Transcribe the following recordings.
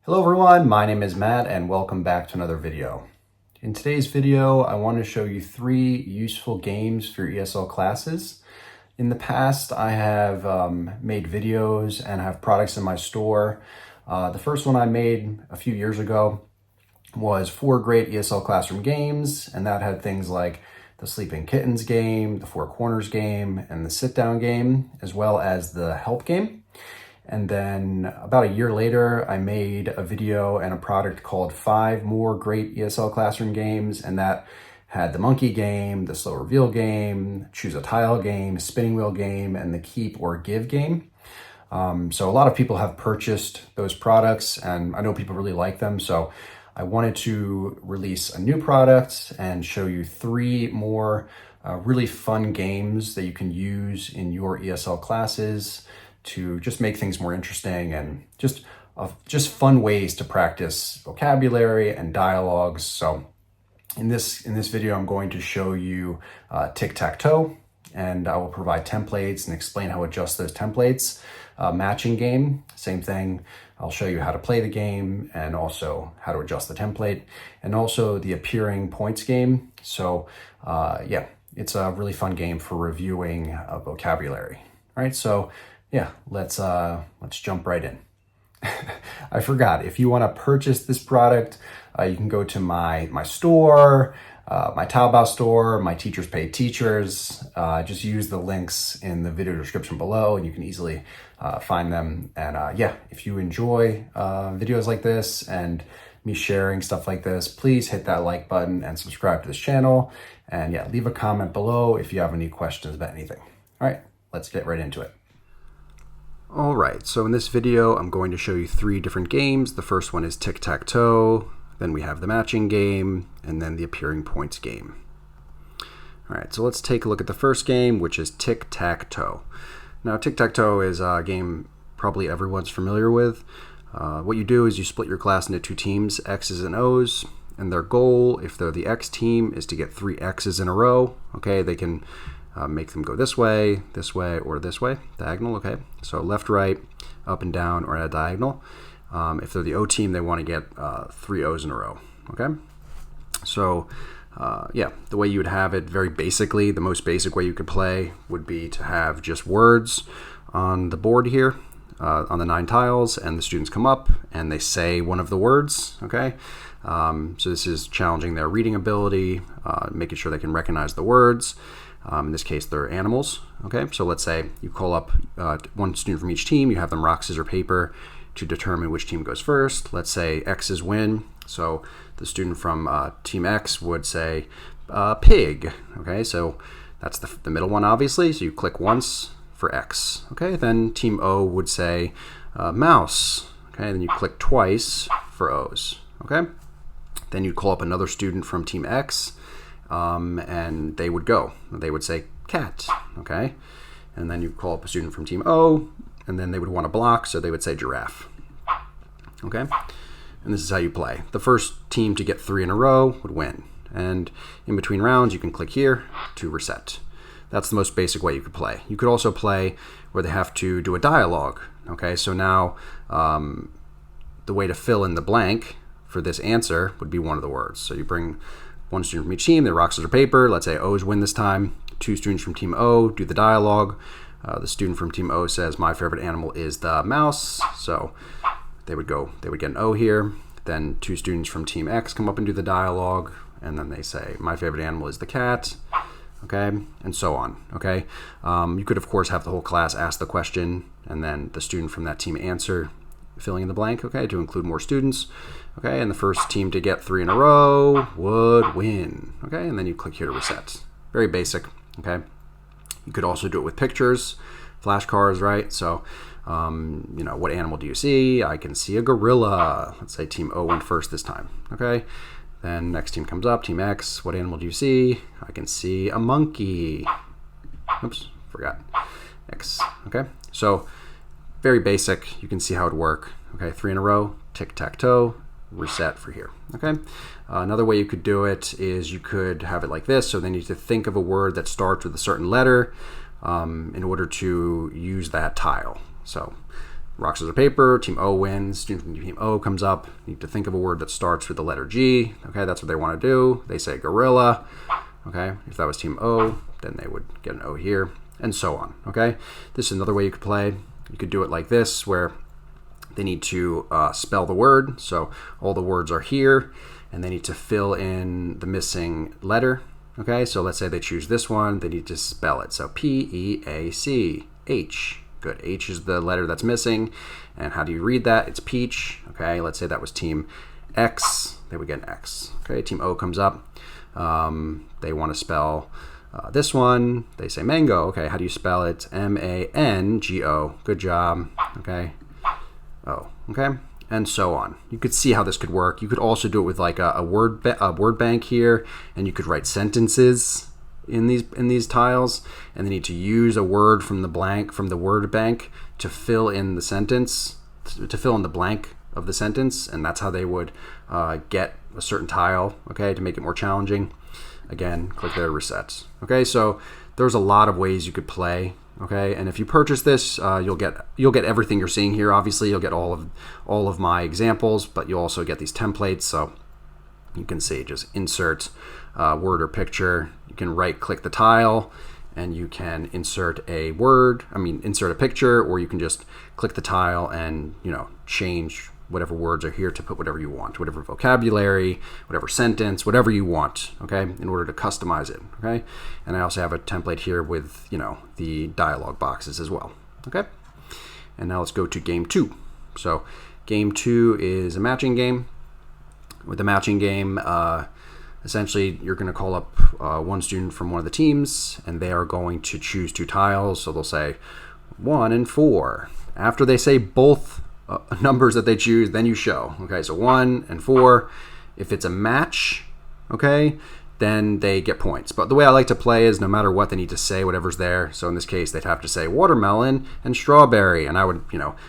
Hello everyone, my name is Matt and welcome back to another video. In today's video, I want to show you 3 useful games for your ESL classes. In the past, I have made videos and have products in my store. The first one I made a few years ago was 4 great ESL classroom games, and that had things like the Sleeping Kittens game, the Four Corners game, and the Sit Down game, as well as the Help game. And then about a year later, I made a video and a product called 5 more great ESL classroom games. And that had the monkey game, the slow reveal game, choose a tile game, spinning wheel game, and the keep or give game. So a lot of people have purchased those products and I know people really like them. So I wanted to release a new product and show you 3 more really fun games that you can use in your ESL classes to just make things more interesting and just fun ways to practice vocabulary and dialogues. So in this video, I'm going to show you Tic-Tac-Toe, and I will provide templates and explain how to adjust those templates. Matching game, same thing. I'll show you how to play the game and also how to adjust the template, and also the appearing points game. So yeah, it's a really fun game for reviewing vocabulary. All right, so yeah, let's jump right in. I forgot, if you want to purchase this product, you can go to my store, my Taobao store, my Teachers Pay Teachers. Just use the links in the video description below and you can easily find them. And yeah, if you enjoy videos like this and me sharing stuff like this, please hit that like button and subscribe to this channel. And yeah, leave a comment below if you have any questions about anything. All right, let's get right into it. All right, so in this video, I'm going to show you 3 different games. The first one is Tic-Tac-Toe, then we have the matching game, and then the appearing points game. All right, so let's take a look at the first game, which is Tic-Tac-Toe. Now, Tic-Tac-Toe is a game probably everyone's familiar with. What you do is you split your class into 2 teams, X's and O's, and their goal, if they're the X team, is to get 3 X's in a row. Okay, they can make them go this way, or this way, diagonal, okay? So left, right, up and down, or at a diagonal. If they're the O team, they want to get 3 O's in a row, okay? So yeah, the way you would have it very basically, the most basic way you could play would be to have just words on the board here, on the 9 tiles, and the students come up and they say one of the words, okay? So this is challenging their reading ability, making sure they can recognize the words. In this case, they're animals, okay? So let's say you call up 1 student from each team, you have them rock, scissors, paper to determine which team goes first. Let's say X's win, so the student from team X would say pig, okay? So that's the middle one, obviously, so you click once for X, okay? Then team O would say mouse, okay? Then you click twice for O's, okay? Then you'd call up another student from team X, and they would go. They would say cat, okay? And then you call up a student from team O, and then they would want to block, so they would say giraffe, okay? And this is how you play. The first team to get 3 in a row would win. And in between rounds, you can click here to reset. That's the most basic way you could play. You could also play where they have to do a dialogue, okay? So now the way to fill in the blank for this answer would be one of the words. So you bring 1 student from each team, they rock, scissors, paper. Let's say O's win this time. 2 students from team O do the dialogue. The student from team O says, my favorite animal is the mouse. So they would get an O here. Then 2 students from team X come up and do the dialogue. And then they say, my favorite animal is the cat. Okay, and so on, okay? You could, of course, have the whole class ask the question and then the student from that team answer, filling in the blank, okay, to include more students. Okay, and the first team to get 3 in a row would win. Okay, and then you click here to reset. Very basic, okay? You could also do it with pictures, flashcards, right? So, you know, what animal do you see? I can see a gorilla. Let's say team O went first this time, okay? Then next team comes up, team X, what animal do you see? I can see a monkey. Oops, forgot. X, okay? So, very basic. You can see how it would work. Okay, 3 in a row, tic-tac-toe, reset for here, okay? Another way you could do it is you could have it like this. So then you need to think of a word that starts with a certain letter in order to use that tile. So rock, scissors, paper. Team O wins. Student from Team O comes up. You need to think of a word that starts with the letter G. Okay, that's what they want to do. They say gorilla. Okay, if that was Team O, then they would get an O here, and so on. Okay, this is another way you could play. You could do it like this, where they need to spell the word. So all the words are here, and they need to fill in the missing letter. Okay, so let's say they choose this one. They need to spell it. So P-E-A-C-H. Good. H is the letter that's missing. And how do you read that? It's peach. Okay, let's say that was Team X. They would get an X. Okay, Team O comes up. They want to spell this one. They say mango. Okay, how do you spell it? M-A-N-G-O. Good job. Okay. O. Okay, and so on. You could see how this could work. You could also do it with like a word bank here, and you could write sentences in these tiles, and they need to use a word from the word bank to fill in the sentence, to fill in the blank of the sentence, and that's how they would get a certain tile. Okay, to make it more challenging. Again, click there to reset. Okay, so there's a lot of ways you could play. Okay, and if you purchase this, you'll get everything you're seeing here. Obviously, you'll get all of my examples, but you'll also get these templates. So you can see, just insert word or picture. You can right-click the tile, and you can insert a picture, or you can just click the tile and change whatever words are here to put whatever you want, whatever vocabulary, whatever sentence, whatever you want, okay, in order to customize it, okay? And I also have a template here with, the dialog boxes as well, okay? And now let's go to game 2. So game 2 is a matching game. With the matching game, essentially you're going to call up one student from one of the teams, and they are going to choose 2 tiles. So they'll say 1 and 4. After they say both numbers that they choose, then you show. Okay, so 1 and 4. If it's a match, okay, then they get points. But the way I like to play is no matter what, they need to say whatever's there. So in this case, they'd have to say watermelon and strawberry, and I would,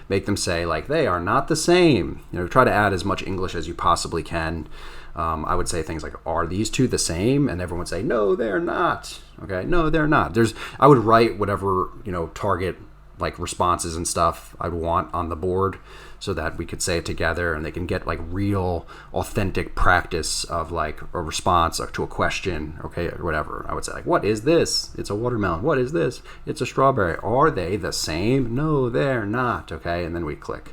make them say like they are not the same. Try to add as much English as you possibly can. I would say things like, are these 2 the same? And everyone would say, no, they're not. Okay, no, they're not. I would write whatever, target like responses and stuff I'd want on the board, so that we could say it together and they can get like real authentic practice of like a response to a question, okay, or whatever. I would say like, what is this? It's a watermelon. What is this? It's a strawberry. Are they the same? No, they're not. Okay, and then we click.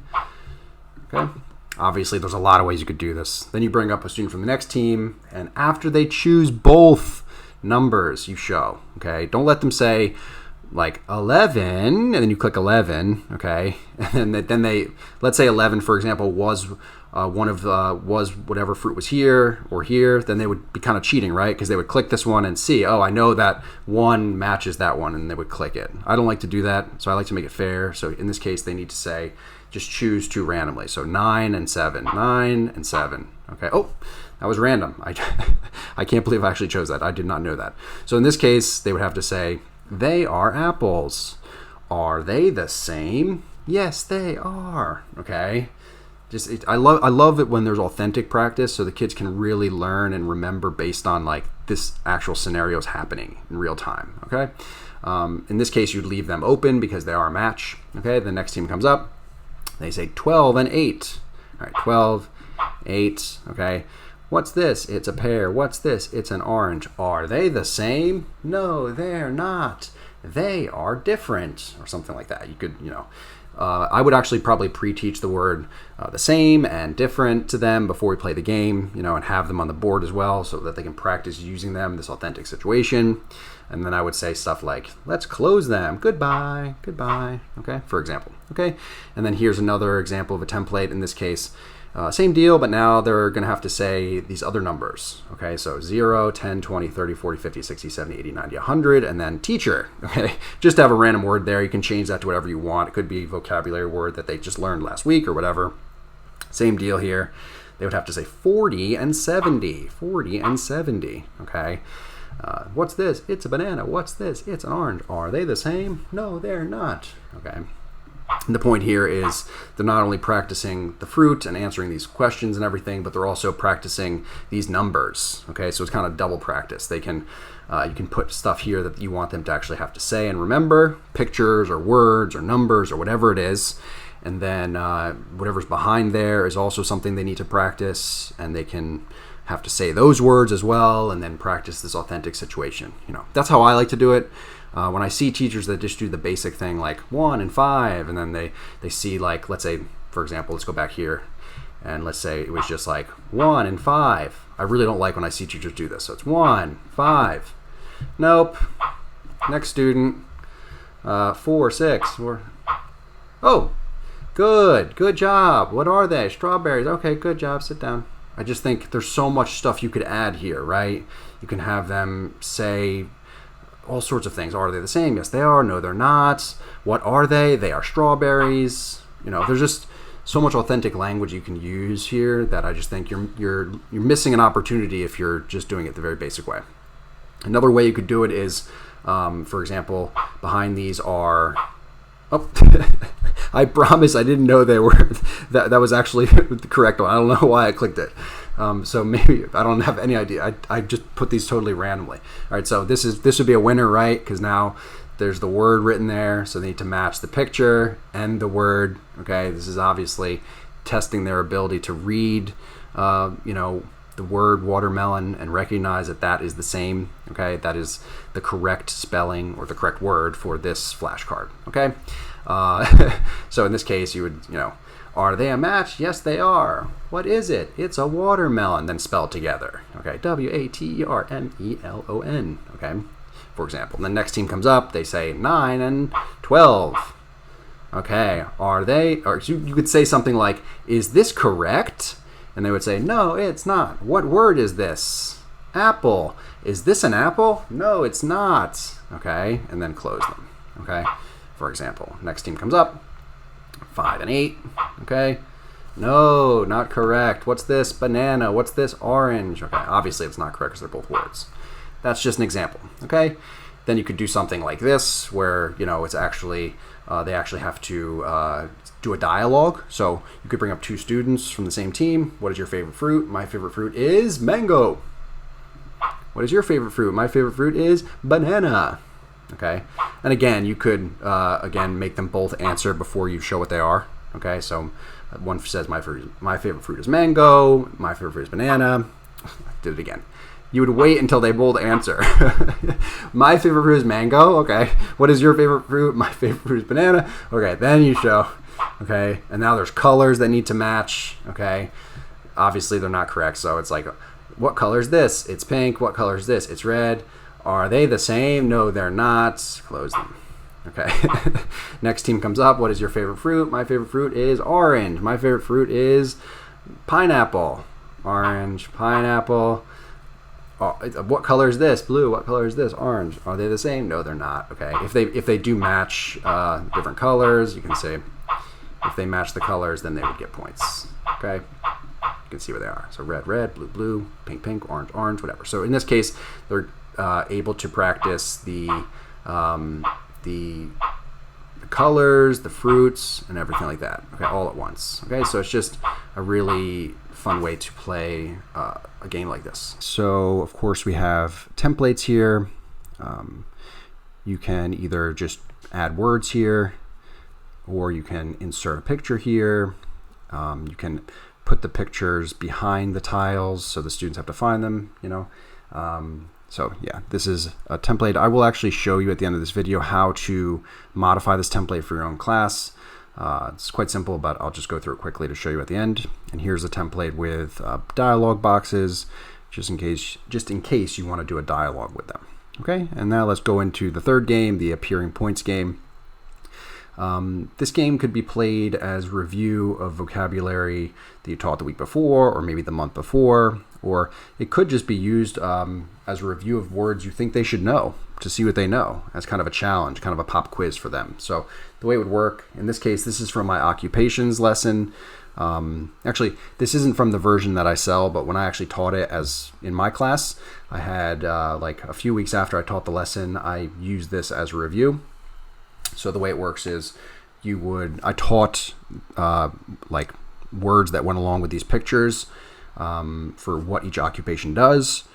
Okay, obviously there's a lot of ways you could do this. Then you bring up a student from the next team, and after they choose both numbers, you show. Okay, don't let them say like 11, and then you click 11, okay, and then they, let's say 11, for example, was was whatever fruit was here or here, then they would be kind of cheating, right? Because they would click this one and see, oh, I know that one matches that one, and they would click it. I don't like to do that, so I like to make it fair. So in this case, they need to say, just choose 2 randomly. So 9 and 7, 9 and 7, okay. Oh, that was random. I can't believe I actually chose that. I did not know that. So in this case, they would have to say, they are apples. Are they the same? Yes, they are. Okay. I love it when there's authentic practice, so the kids can really learn and remember based on like this actual scenario is happening in real time. Okay. In this case, you'd leave them open because they are a match. Okay. The next team comes up. They say 12 and 8. All right. 12, 8. Okay. What's this? It's a pear. What's this? It's an orange. Are they the same? No, they're not. They are different, or something like that. You could, I would actually probably pre-teach the word the same and different to them before we play the game, and have them on the board as well so that they can practice using them in this authentic situation. And then I would say stuff like, let's close them. Goodbye, goodbye. Okay, for example. Okay, and then here's another example of a template. In this case, same deal, but now they're going to have to say these other numbers. Okay, so 0, 10, 20, 30, 40, 50, 60, 70, 80, 90, 100, and then teacher. Okay, just have a random word there. You can change that to whatever you want. It could be a vocabulary word that they just learned last week or whatever. Same deal here. They would have to say 40 and 70. 40 and 70. Okay. What's this? It's a banana. What's this? It's an orange. Are they the same? No, they're not. Okay. And the point here is they're not only practicing the fruit and answering these questions and everything, but they're also practicing these numbers. Okay, so it's kind of double practice. They can, you can put stuff here that you want them to actually have to say and remember, pictures or words or numbers or whatever it is, And then whatever's behind there is also something they need to practice, and they can have to say those words as well, and then practice this authentic situation. That's how I like to do it. When I see teachers that just do the basic thing like 1 and 5, and then they see, like, let's say, for example, let's go back here, and let's say it was just like 1 and 5. I really don't like when I see teachers do this. So it's 1, 5. Nope. Next student. 4, 6. Oh, good job. What are they? Strawberries. Okay, good job. Sit down. I just think there's so much stuff you could add here, right? You can have them say all sorts of things. Are they the same? Yes, they are. No, they're not. What are they? They are strawberries. There's just so much authentic language you can use here that I just think you're missing an opportunity if you're just doing it the very basic way. Another way you could do it is, for example, behind these are. Oh, I promise I didn't know they were. That was actually the correct one. I don't know why I clicked it. So maybe I don't have any idea. I just put these totally randomly. All right, so this would be a winner, right? Because now there's the word written there, so they need to match the picture and the word. Okay, this is obviously testing their ability to read, the word watermelon and recognize that is the same. Okay, that is the correct spelling or the correct word for this flashcard. Okay, so in this case, you would, are they a match? Yes, they are. What is it? It's a watermelon. Then spell it together. Okay, WATERMELON. Okay, for example. And the next team comes up. They say 9 and 12. Okay, are they? Or you could say something like, "Is this correct?" And they would say, "No, it's not." "What word is this?" "Apple." "Is this an apple?" "No, it's not." Okay, and then close them. Okay, for example, next team comes up, 5 and 8. Okay, "No, not correct." "What's this?" "Banana." "What's this?" "Orange." Okay, obviously it's not correct because they're both words. That's just an example. Okay, then you could do something like this where it's actually they actually have to do a dialogue. So you could bring up 2 students from the same team. "What is your favorite fruit?" "My favorite fruit is mango." "What is your favorite fruit?" "My favorite fruit is banana." Okay, and again, you could again make them both answer before you show what they are. Okay, so one says my favorite fruit is mango. My favorite fruit is banana. I did it again. You would wait until they both answer. "My favorite fruit is mango." Okay. "What is your favorite fruit?" "My favorite fruit is banana." Okay, then you show. Okay, and now there's colors that need to match. Okay, obviously they're not correct, so it's like, "What color is this?" "It's pink." "What color is this?" "It's red." "Are they the same?" "No, they're not." Close them. Okay. Next team comes up. "What is your favorite fruit?" "My favorite fruit is orange." "My favorite fruit is pineapple." "Orange." "Pineapple." "What color is this?" "Blue." "What color is this?" "Orange." "Are they the same?" "No, they're not." Okay. If they do match different colors, you can say if they match the colors, then they would get points. Okay. You can see where they are. So red, red, blue, blue, pink, pink, orange, orange, whatever. So in this case, they're able to practice the colors, the fruits, and everything like that. Okay, all at once. Okay, so it's just a really fun way to play a game like this. So of course we have templates here. You can either just add words here, or you can insert a picture here. You can put the pictures behind the tiles so the students have to find them, So yeah, this is a template. I will actually show you at the end of this video how to modify this template for your own class. It's quite simple, but I'll just go through it quickly to show you at the end. And here's a template with dialogue boxes, just in case you want to do a dialogue with them. Okay, and now let's go into the third game, the appearing points game. This game could be played as review of vocabulary that you taught the week before, or maybe the month before, or it could just be used as a review of words you think they should know, to see what they know, as kind of a challenge, kind of a pop quiz for them. So the way it would work, in this case, this is from my occupations lesson. Actually, this isn't from the version that I sell, but when I actually taught it as in my class, I had like a few weeks after I taught the lesson, I used this as a review. So the way it works is I taught like words that went along with these pictures for what each occupation does.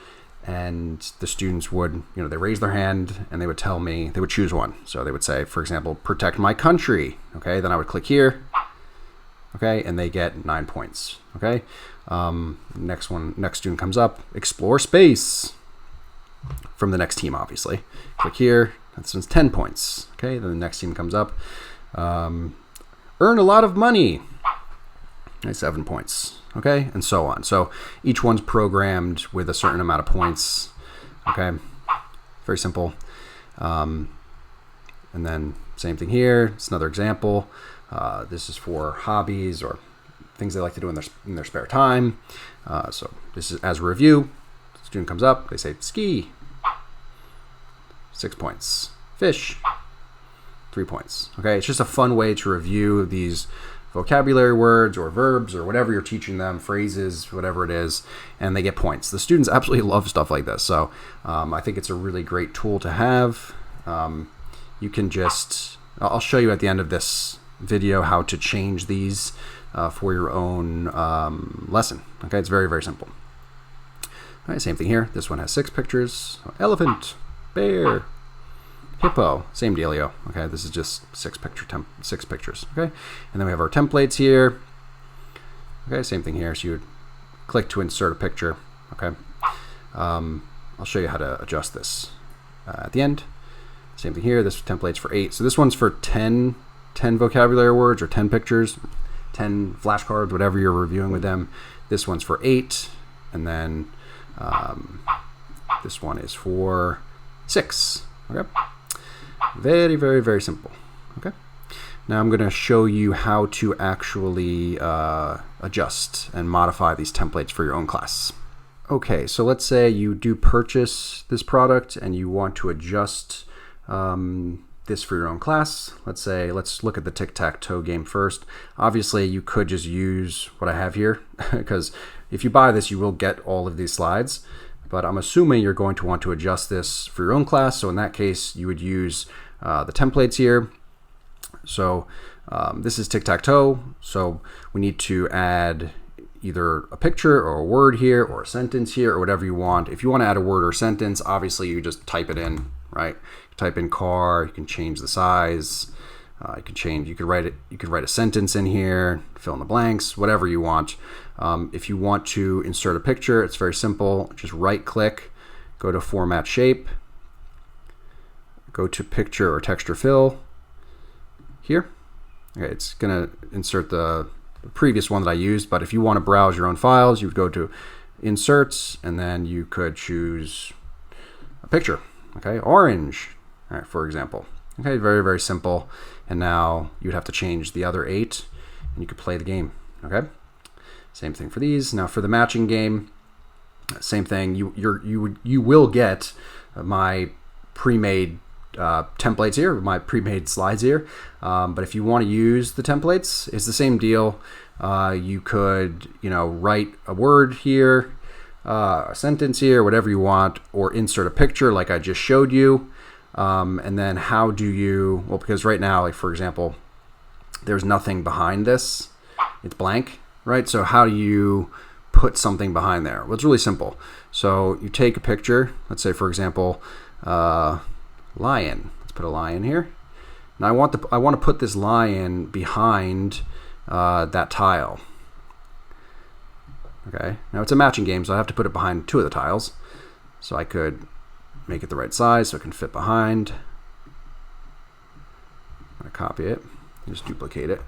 And the students would, they raise their hand and they would tell me, they would choose one. So they would say, for example, protect my country. Okay, then I would click here okay, and they get 9 points, okay. Next student comes up, explore space, from the next team, obviously. Click here, this one's 10 points, okay. Then the next team comes up, earn a lot of money, 7 points, okay, and so on. So each one's programmed with a certain amount of points, okay. Very simple. And then same thing here. It's another example. This is for hobbies or things they like to do in their spare time. So this is as a review. Student comes up, they say ski, 6 points. Fish, 3 points. Okay, it's just a fun way to review these vocabulary words or verbs or whatever you're teaching them, phrases, whatever it is, and they get points. The students absolutely love stuff like this. So I think it's a really great tool to have. You can just, I'll show you at the end of this video how to change these for your own lesson. Okay, it's very, very simple. All right, same thing here. This one has 6 pictures. Elephant, bear, hippo, same dealio. Okay, this is just 6 pictures. Okay, and then we have our templates here. Okay, same thing here. So you would click to insert a picture. Okay, I'll show you how to adjust this at the end. Same thing here. This template's for 8. So this one's for 10 vocabulary words or 10 pictures, 10 flashcards, whatever you're reviewing with them. This one's for 8, and then this one is for 6. Okay. Very, very, very simple. Okay. Now I'm going to show you how to actually adjust and modify these templates for your own class. Okay, so let's say you do purchase this product and you want to adjust this for your own class. Let's look at the tic-tac-toe game first. Obviously, you could just use what I have here because if you buy this, you will get all of these slides. But I'm assuming you're going to want to adjust this for your own class. So in that case, you would use the templates here. So this is tic-tac-toe. So we need to add either a picture or a word here or a sentence here or whatever you want. If you want to add a word or a sentence, obviously you just type it in, right? Type in car, you can change the size, you could write a sentence in here, fill in the blanks, whatever you want. If you want to insert a picture, it's very simple. Just right click, go to format shape, go to picture or texture fill here. Okay, it's gonna insert the previous one that I used, but if you want to browse your own files, you would go to inserts and then you could choose a picture. Okay, orange. All right, for example. Okay, very, very simple. And now you'd have to change the other 8 and you could play the game. Okay, same thing for these. Now for the matching game, same thing. You will get my pre-made templates here, my pre-made slides here. But if you want to use the templates, it's the same deal. You could, write a word here, a sentence here, whatever you want, or insert a picture like I just showed you. And then how do you, well, because right now, like for example, there's nothing behind this, it's blank, right? So how do you put something behind there? Well, it's really simple. So you take a picture, let's say for example, lion. Let's put a lion here. Now I want to put this lion behind that tile. Okay, now it's a matching game, so I have to put it behind 2 of the tiles. So I could make it the right size so it can fit behind. I'm going to copy it, just duplicate it.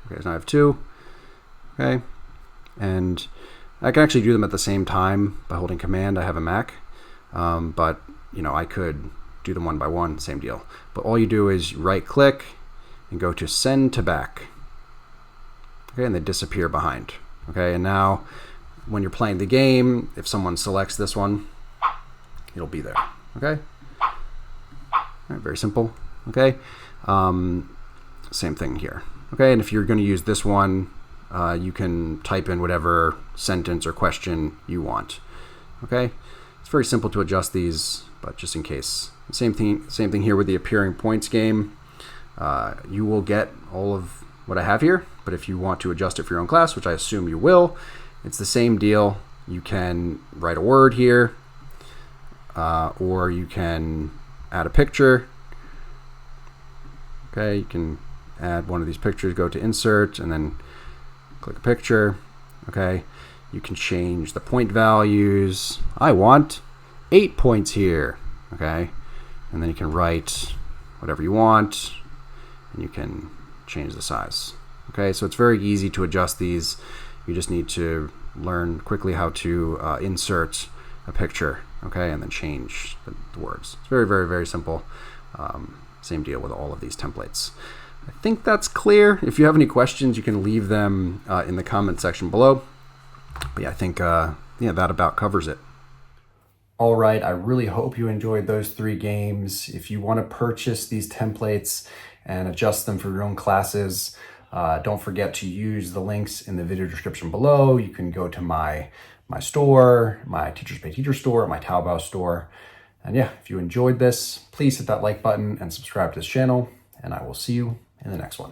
Okay, so now I have 2. Okay, and I can actually do them at the same time by holding Command. I have a Mac, but I could do them one by one, same deal. But all you do is right click and go to send to back. Okay, and they disappear behind. Okay, and now when you're playing the game, if someone selects this one, it'll be there. Okay, all right, very simple. Okay, same thing here. Okay, and if you're going to use this one, you can type in whatever sentence or question you want. Okay, it's very simple to adjust these, but just in case. Same thing here with the appearing points game. You will get all of what I have here, but if you want to adjust it for your own class, which I assume you will, it's the same deal. You can write a word here, or you can add a picture. Okay, you can add one of these pictures, go to insert, and then click a picture, okay? You can change the point values. I want 8 points here, okay? And then you can write whatever you want, and you can change the size. Okay, so it's very easy to adjust these. You just need to learn quickly how to insert a picture, okay, and then change the words. It's very, very, very simple. Same deal with all of these templates. I think that's clear. If you have any questions, you can leave them in the comment section below. But yeah, I think that about covers it. All right, I really hope you enjoyed those 3 games. If you want to purchase these templates and adjust them for your own classes, don't forget to use the links in the video description below. You can go to my store, my Teachers Pay Teacher store, my Taobao store. And yeah, if you enjoyed this, please hit that like button and subscribe to this channel, and I will see you in the next one.